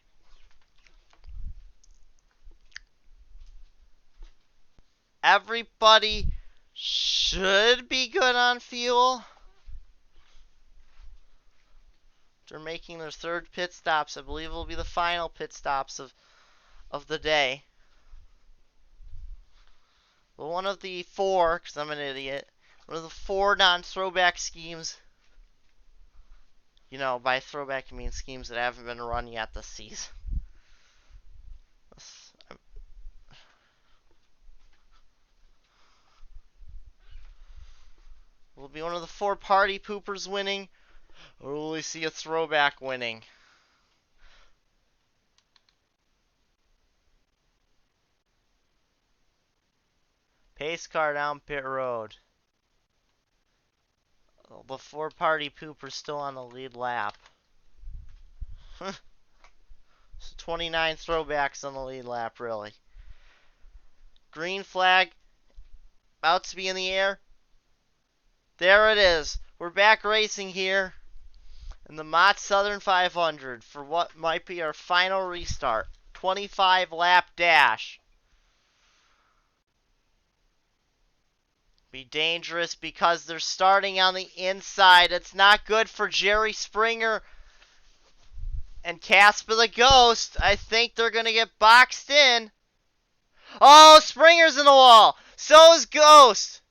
Everybody should be good on fuel. They're making their third pit stops. I believe it will be the final pit stops of the day. But one of the four, because I'm an idiot, one of the four non-throwback schemes, you know, by throwback I mean schemes that haven't been run yet this season. Will be one of the four party poopers winning, or will we see a throwback winning? Pace car down pit road. The four party poopers still on the lead lap. So 29 throwbacks on the lead lap, really. Green flag about to be in the air. There it is. We're back racing here in the Mott Southern 500 for what might be our final restart. 25 lap dash. Be dangerous because they're starting on the inside. It's not good for Jerry Springer and Casper the Ghost. I think they're going to get boxed in. Oh, Springer's in the wall. So is Ghost.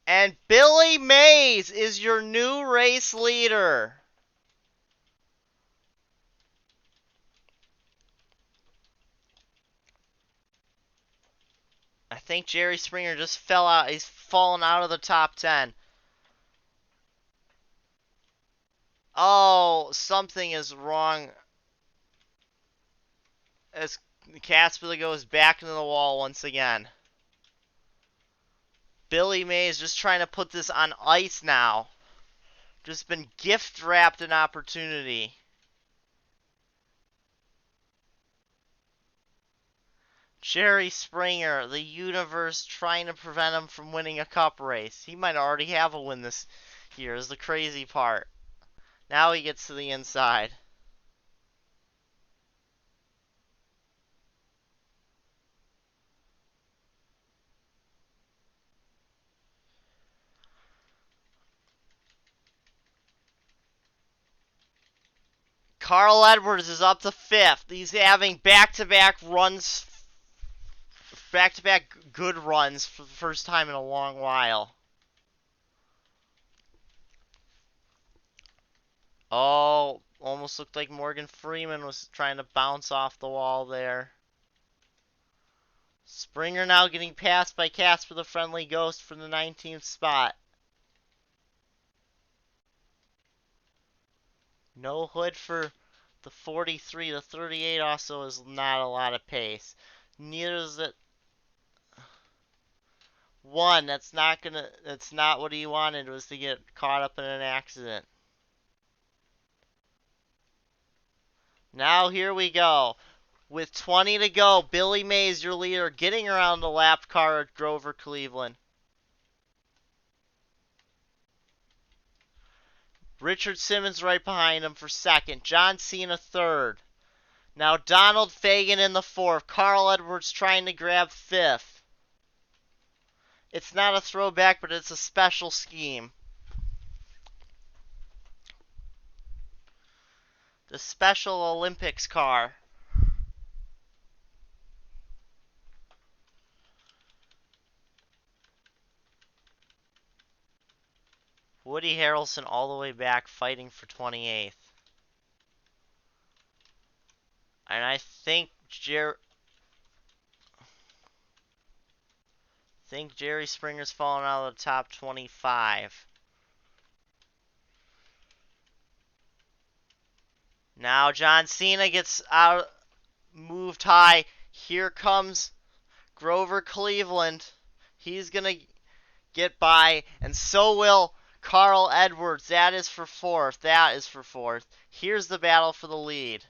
And Billy Mays is your new race leader. I think Jerry Springer just fell out. He's fallen out of the top 10. Oh, something is wrong. As Casper goes back into the wall once again. Billy Mays just trying to put this on ice now. Just been gift wrapped an opportunity. Jerry Springer, the universe trying to prevent him from winning a cup race. He might already have a win this year, is the crazy part. Now he gets to the inside. Carl Edwards is up to fifth. He's having back-to-back runs, back-to-back good runs for the first time in a long while. Oh, almost looked like Morgan Freeman was trying to bounce off the wall there. Springer now getting passed by Casper the Friendly Ghost for the 19th spot. No hood for the 43. The 38 also is not a lot of pace. Neither is it. One, that's not what he wanted, was to get caught up in an accident. Now here we go. With 20 to go, Billy Mays, your leader, getting around the lap car at Grover Cleveland. Richard Simmons right behind him for second. John Cena third. Now Donald Fagan in the fourth. Carl Edwards trying to grab fifth. It's not a throwback, but it's a special scheme. The Special Olympics car. Woody Harrelson all the way back fighting for 28th. And I think think Jerry Springer's fallen out of the top 25. Now John Cena gets out, moved high. Here comes Grover Cleveland. He's going to get by, and so will Carl Edwards. That is for fourth. That is for fourth. Here's the battle for the lead.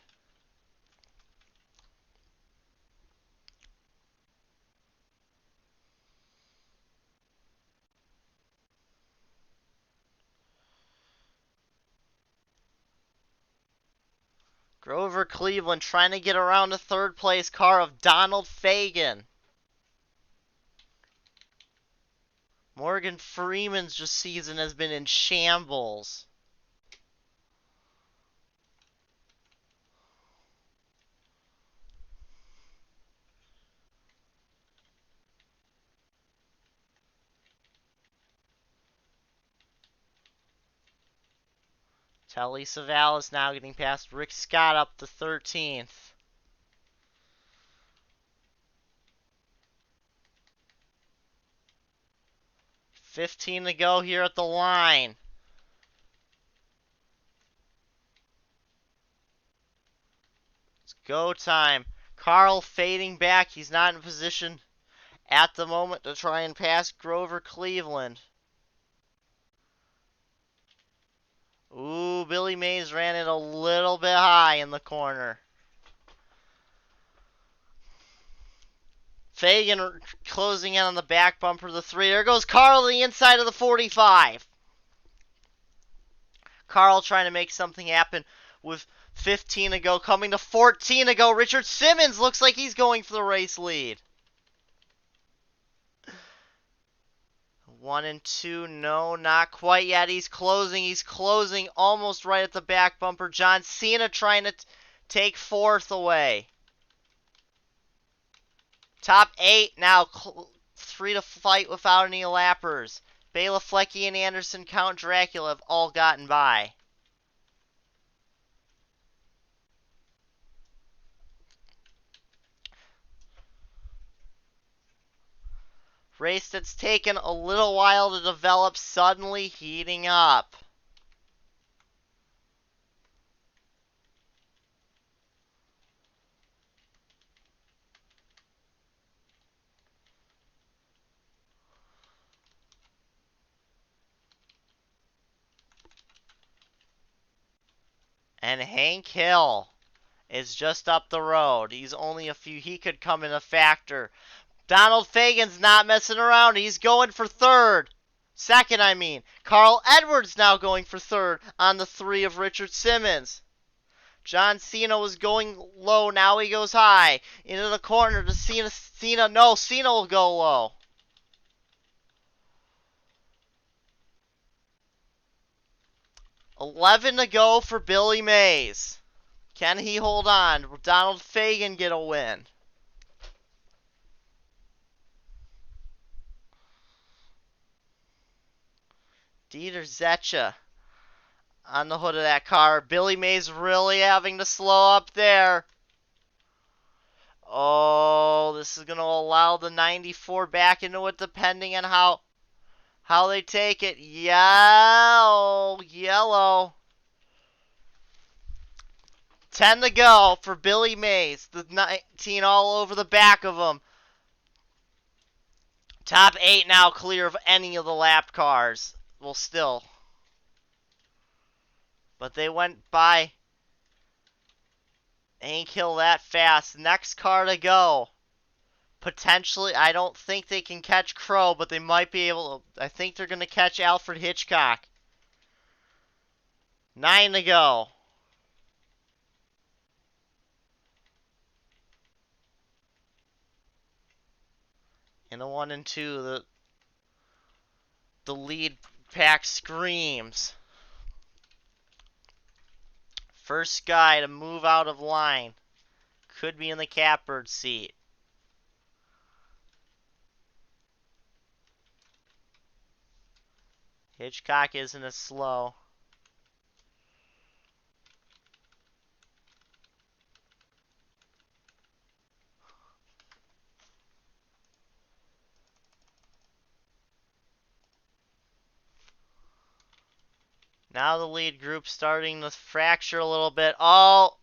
Grover Cleveland trying to get around the third place car of Donald Fagen. Morgan Freeman's just season has been in shambles. Telly Savalas now getting past Rick Scott up to 13th. $15 to go here at the line. It's go time. Carl fading back. He's not in position at the moment to try and pass Grover Cleveland. Ooh, Billy Mays ran it a little bit high in the corner. Fagan closing in on the back bumper of the 3. There goes Carl to the inside of the 45. Carl trying to make something happen with 15 to go. Coming to 14 to go. Richard Simmons looks like he's going for the race lead. 1 and 2, no, not quite yet. He's closing almost right at the back bumper. John Cena trying to take fourth away. Top 8 now, 3 to fight without any lappers. Bela Flecky and Anderson, Count Dracula have all gotten by. Race that's taken a little while to develop, suddenly heating up. And Hank Hill is just up the road. He's only a few. He could come in a factor. Donald Fagan's not messing around. He's going for third. Second, I mean. Carl Edwards now going for third on the 3 of Richard Simmons. John Cena was going low. Now he goes high. Into the corner to Cena. No, Cena will go low. $11 to go for Billy Mays. Can he hold on? Will Donald Fagan get a win? Dieter Zetcha on the hood of that car. Billy Mays really having to slow up there. Oh, this is going to allow the 94 back into it depending on how they take it. Yellow. 10 to go for Billy Mays. The 19 all over the back of him. Top 8 now clear of any of the lapped cars. Well, still. But they went by Hank Hill that fast. Next car to go. Potentially, I don't think they can catch Crow, but they might be able to. I think they're going to catch Alfred Hitchcock. 9 to go. In the 1 and 2, the lead pack screams. First guy to move out of line could be in the catbird seat. Hitchcock isn't as slow. Now the lead group starting to fracture a little bit. Oh,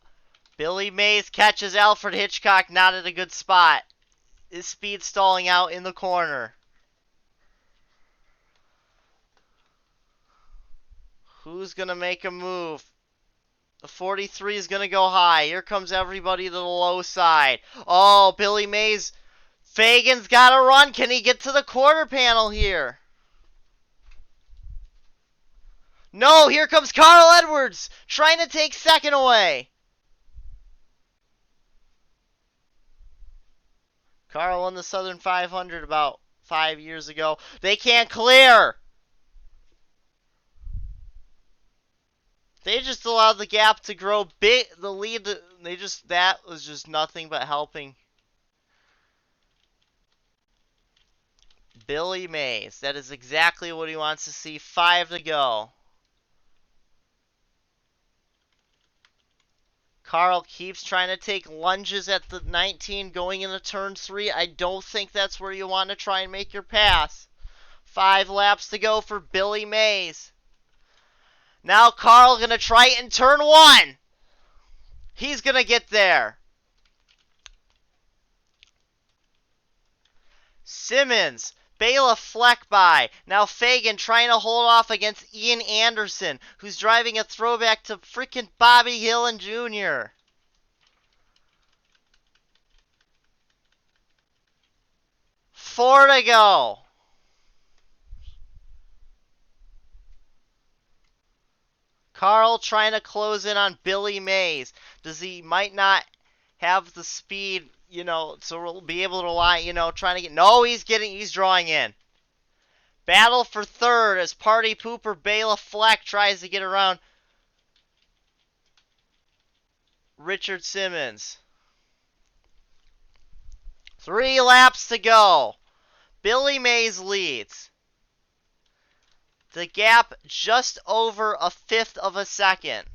Billy Mays catches Alfred Hitchcock not at a good spot. His speed stalling out in the corner. Who's going to make a move? The 43 is going to go high. Here comes everybody to the low side. Oh, Billy Mays. Fagan's got to run. Can he get to the quarter panel here? No, here comes Carl Edwards trying to take second away. Carl won the Southern 500 about 5 years ago. They can't clear. They just allowed the gap to grow big. The lead, that was just nothing but helping Billy Mays. That is exactly what he wants to see. 5 to go. Carl keeps trying to take lunges at the 19 going into turn 3. I don't think that's where you want to try and make your pass. 5 laps to go for Billy Mays. Now Carl going to try it in turn 1. He's going to get there. Simmons, Bela Fleck by. Now Fagan trying to hold off against Ian Anderson, who's driving a throwback to freaking Bobby Hillin Jr. Four to go. Carl trying to close in on Billy Mays. He might not have the speed, so we'll be able to rely, trying to get. No, he's drawing in. Battle for third as party pooper Bela Fleck tries to get around Richard Simmons. 3 laps to go. Billy Mays leads. The gap just over 1/5 of a second.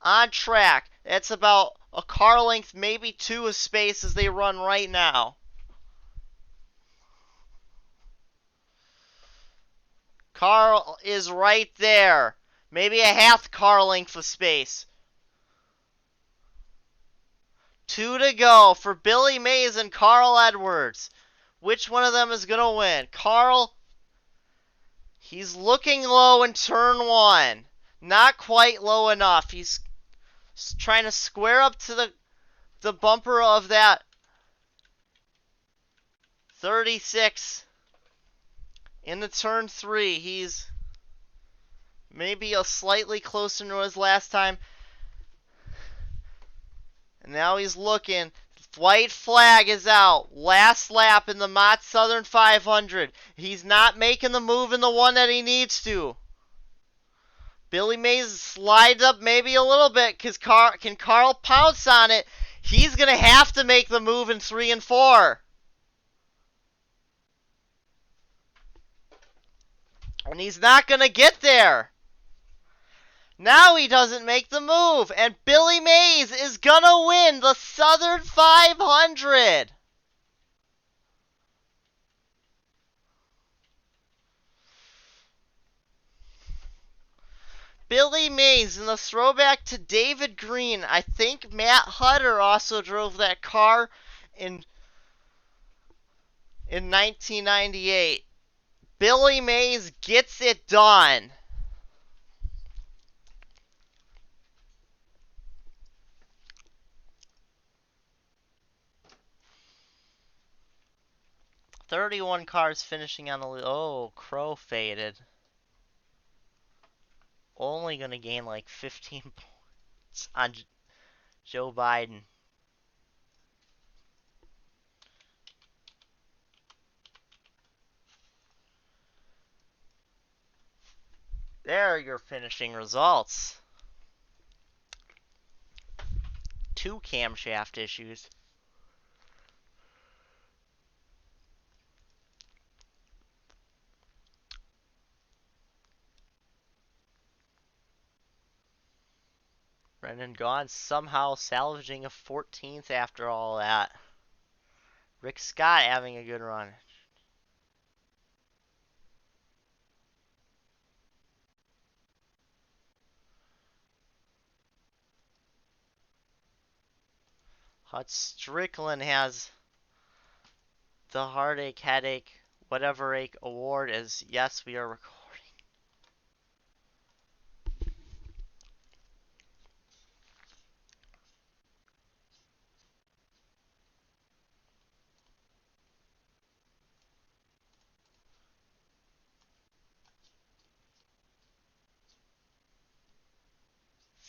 On track, it's about a car length, maybe 2 of space as they run right now. Carl is right there. Maybe a half car length of space. 2 to go for Billy Mays and Carl Edwards. Which one of them is going to win? Carl, he's looking low in turn 1. Not quite low enough. He's trying to square up to the bumper of that 36 in the turn 3. He's maybe a slightly closer to his last time. And now he's looking. White flag is out. Last lap in the Mott Southern 500. He's not making the move in the one that he needs to. Billy Mays slides up maybe a little bit because can Carl pounce on it? He's going to have to make the move in 3 and 4. And he's not going to get there. Now he doesn't make the move, and Billy Mays is going to win the Southern 500. Billy Mays in the throwback to David Green. I think Matt Hutter also drove that car in 1998. Billy Mays gets it done. "31 cars finishing on the lead." Oh, Crow faded. Only going to gain like 15 points on Joe Biden. There are your finishing results. 2 camshaft issues. Brendan Gaughan somehow salvaging a 14th after all that. Rick Scott having a good run. Hut Strickland has the heartache, headache, whatever ache award is. Yes, we are recording.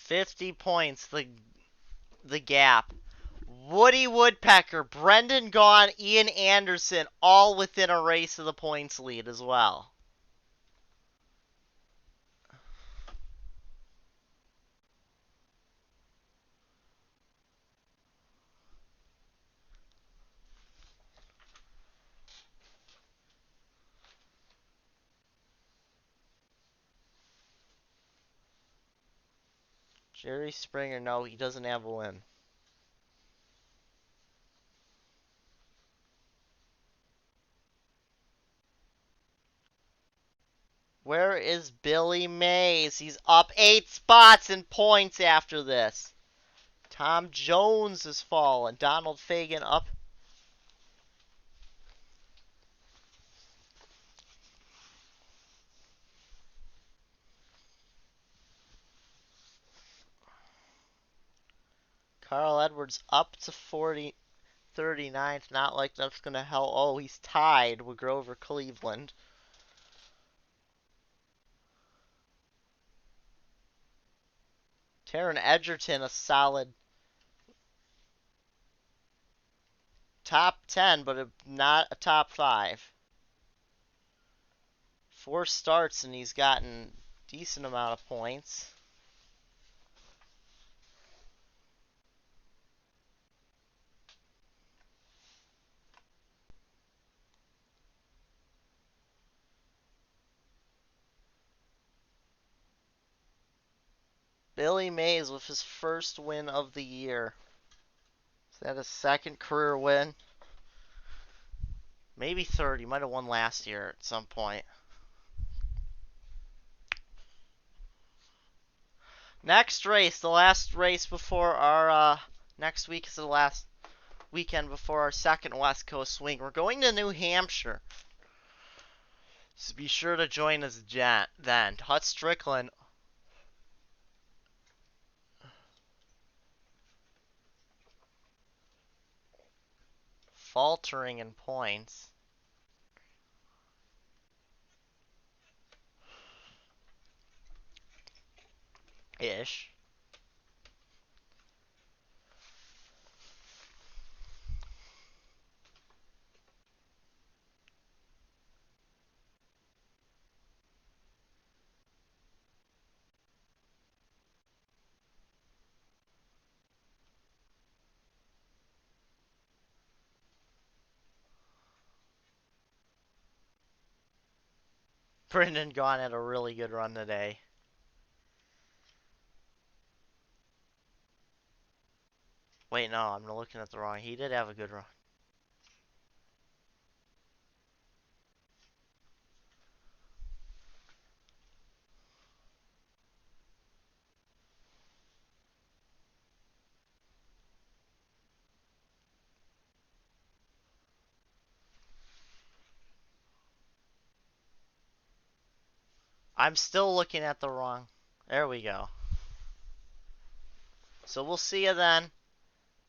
$50, the gap. Woody Woodpecker, Brendan Gaughan, Ian Anderson, all within a race of the points lead as well. Jerry Springer, no, he doesn't have a win. Where is Billy Mays? He's up 8 spots in points after this. Tom Jones has fallen. Donald Fagen up. Carl Edwards up to 39th. Not like that's going to help. Oh, he's tied with Grover Cleveland. Taron Edgerton, a solid top 10, but not a top 5. 4 starts, and he's gotten a decent amount of points. Billy Mays with his first win of the year. Is that his second career win? Maybe third. He might have won last year at some point. Next race, the last race before our, next week is the last weekend before our second West Coast swing. We're going to New Hampshire. So be sure to join us then. Hut Strickland. Faltering in points. Ish. Brendan Gaughan had a really good run today. Wait, no, I'm looking at the wrong. He did have a good run. I'm still looking at the wrong. There we go. So we'll see you then.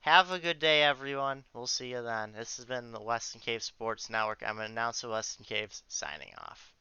Have a good day, everyone. We'll see you then. This has been the Western Caves Sports Network. I'm an announcer, Western Caves, signing off.